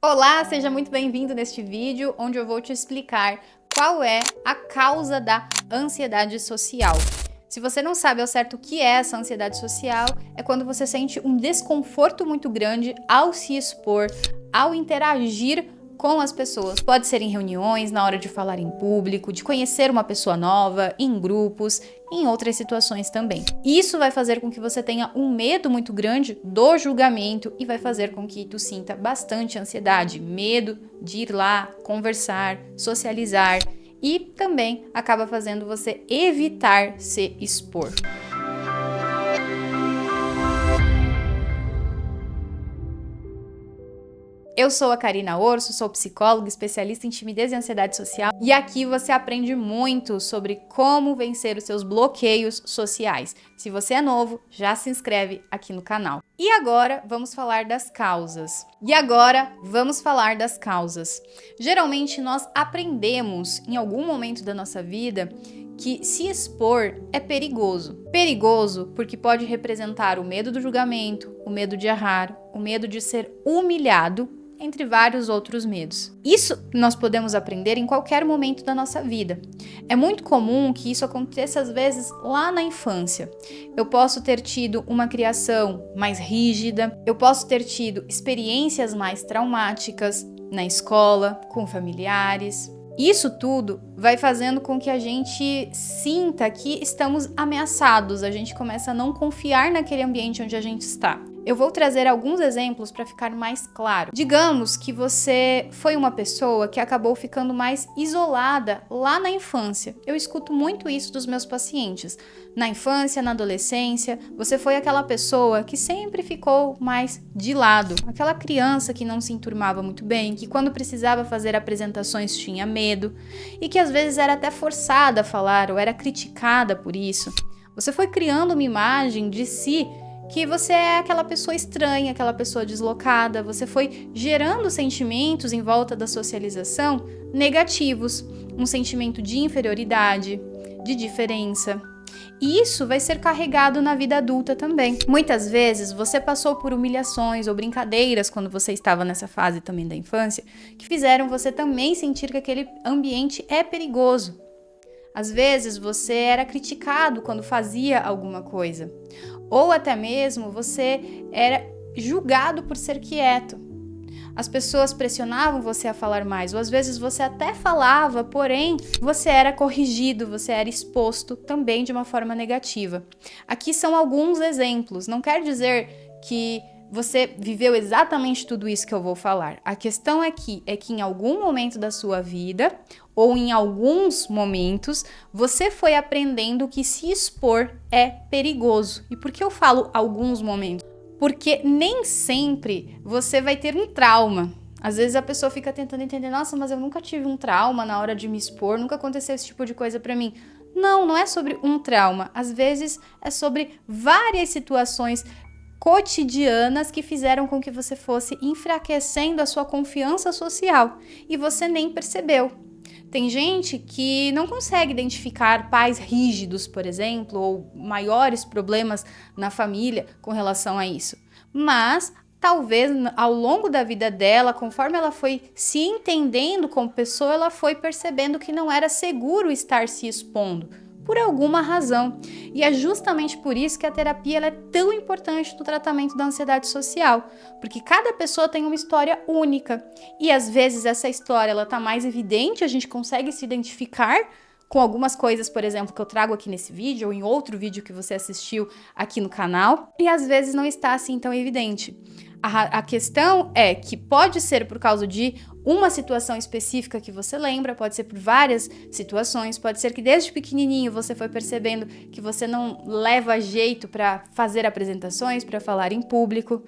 Olá, seja muito bem-vindo neste vídeo, onde eu vou te explicar qual é a causa da ansiedade social. Se você não sabe ao certo o que é essa ansiedade social, é quando você sente um desconforto muito grande ao se expor, ao interagir com as pessoas. Pode ser em reuniões, na hora de falar em público, de conhecer uma pessoa nova, em grupos, em outras situações também. Isso vai fazer com que você tenha um medo muito grande do julgamento e vai fazer com que tu sinta bastante ansiedade, medo de ir lá, conversar, socializar e também acaba fazendo você evitar se expor. Eu sou a Karina Orso, sou psicóloga, especialista em timidez e ansiedade social, e aqui você aprende muito sobre como vencer os seus bloqueios sociais. Se você é novo, já se inscreve aqui no canal. E agora vamos falar das causas. Geralmente nós aprendemos em algum momento da nossa vida que se expor é perigoso. Perigoso porque pode representar o medo do julgamento, o medo de errar, o medo de ser humilhado, entre vários outros medos. Isso nós podemos aprender em qualquer momento da nossa vida. É muito comum que isso aconteça às vezes lá na infância. Eu posso ter tido uma criação mais rígida, eu posso ter tido experiências mais traumáticas na escola, com familiares. Isso tudo vai fazendo com que a gente sinta que estamos ameaçados, a gente começa a não confiar naquele ambiente onde a gente está. Eu vou trazer alguns exemplos para ficar mais claro. Digamos que você foi uma pessoa que acabou ficando mais isolada lá na infância. Eu escuto muito isso dos meus pacientes. Na infância, na adolescência, você foi aquela pessoa que sempre ficou mais de lado. Aquela criança que não se enturmava muito bem, que quando precisava fazer apresentações tinha medo e que às vezes era até forçada a falar ou era criticada por isso. Você foi criando uma imagem de si que você é aquela pessoa estranha, aquela pessoa deslocada, você foi gerando sentimentos em volta da socialização negativos, um sentimento de inferioridade, de diferença. E isso vai ser carregado na vida adulta também. Muitas vezes você passou por humilhações ou brincadeiras quando você estava nessa fase também da infância, que fizeram você também sentir que aquele ambiente é perigoso. Às vezes você era criticado quando fazia alguma coisa. Ou até mesmo você era julgado por ser quieto. As pessoas pressionavam você a falar mais, ou às vezes você até falava, porém você era corrigido, você era exposto também de uma forma negativa. Aqui são alguns exemplos, não quer dizer que você viveu exatamente tudo isso que eu vou falar. A questão aqui é que em algum momento da sua vida, ou em alguns momentos, você foi aprendendo que se expor é perigoso. E por que eu falo alguns momentos? Porque nem sempre você vai ter um trauma. Às vezes a pessoa fica tentando entender, nossa, mas eu nunca tive um trauma na hora de me expor, nunca aconteceu esse tipo de coisa pra mim. Não, não é sobre um trauma. Às vezes é sobre várias situações cotidianas que fizeram com que você fosse enfraquecendo a sua confiança social e você nem percebeu. Tem gente que não consegue identificar pais rígidos, por exemplo, ou maiores problemas na família com relação a isso. Mas talvez ao longo da vida dela, conforme ela foi se entendendo como pessoa, ela foi percebendo que não era seguro estar se expondo, por alguma razão. E é justamente por isso que a terapia ela é tão importante no tratamento da ansiedade social, porque cada pessoa tem uma história única e às vezes essa história ela tá mais evidente, a gente consegue se identificar com algumas coisas, por exemplo, que eu trago aqui nesse vídeo ou em outro vídeo que você assistiu aqui no canal, e às vezes não está assim tão evidente. A questão é que pode ser por causa de uma situação específica que você lembra, pode ser por várias situações, pode ser que desde pequenininho você foi percebendo que você não leva jeito para fazer apresentações, para falar em público,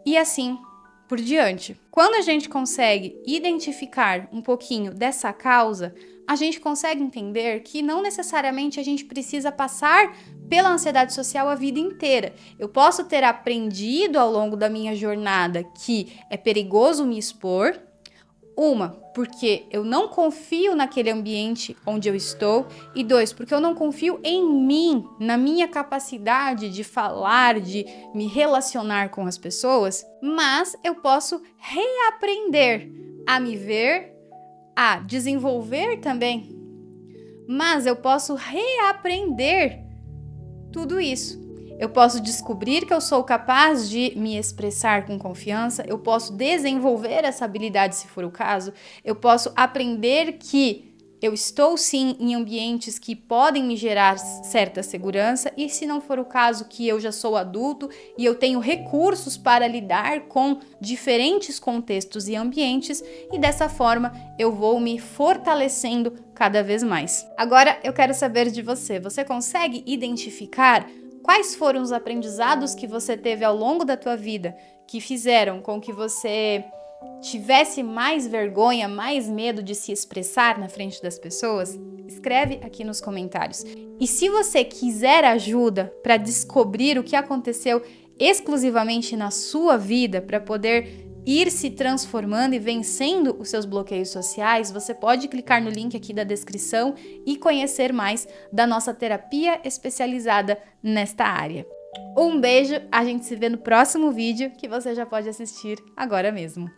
e assim por diante. Quando a gente consegue identificar um pouquinho dessa causa, a gente consegue entender que não necessariamente a gente precisa passar pela ansiedade social a vida inteira. Eu posso ter aprendido ao longo da minha jornada que é perigoso me expor, Uma, porque eu não confio naquele ambiente onde eu estou. E dois, porque eu não confio em mim, na minha capacidade de falar, de me relacionar com as pessoas. Mas eu posso reaprender a me ver, a desenvolver também. Mas eu posso reaprender tudo isso. Eu posso descobrir que eu sou capaz de me expressar com confiança, eu posso desenvolver essa habilidade se for o caso, eu posso aprender que eu estou sim em ambientes que podem me gerar certa segurança e se não for o caso que eu já sou adulto e eu tenho recursos para lidar com diferentes contextos e ambientes e dessa forma eu vou me fortalecendo cada vez mais. Agora eu quero saber de você, você consegue identificar quais foram os aprendizados que você teve ao longo da tua vida que fizeram com que você tivesse mais vergonha, mais medo de se expressar na frente das pessoas? Escreve aqui nos comentários. E se você quiser ajuda para descobrir o que aconteceu exclusivamente na sua vida, para poder ir se transformando e vencendo os seus bloqueios sociais, você pode clicar no link aqui da descrição e conhecer mais da nossa terapia especializada nesta área. Um beijo, a gente se vê no próximo vídeo que você já pode assistir agora mesmo.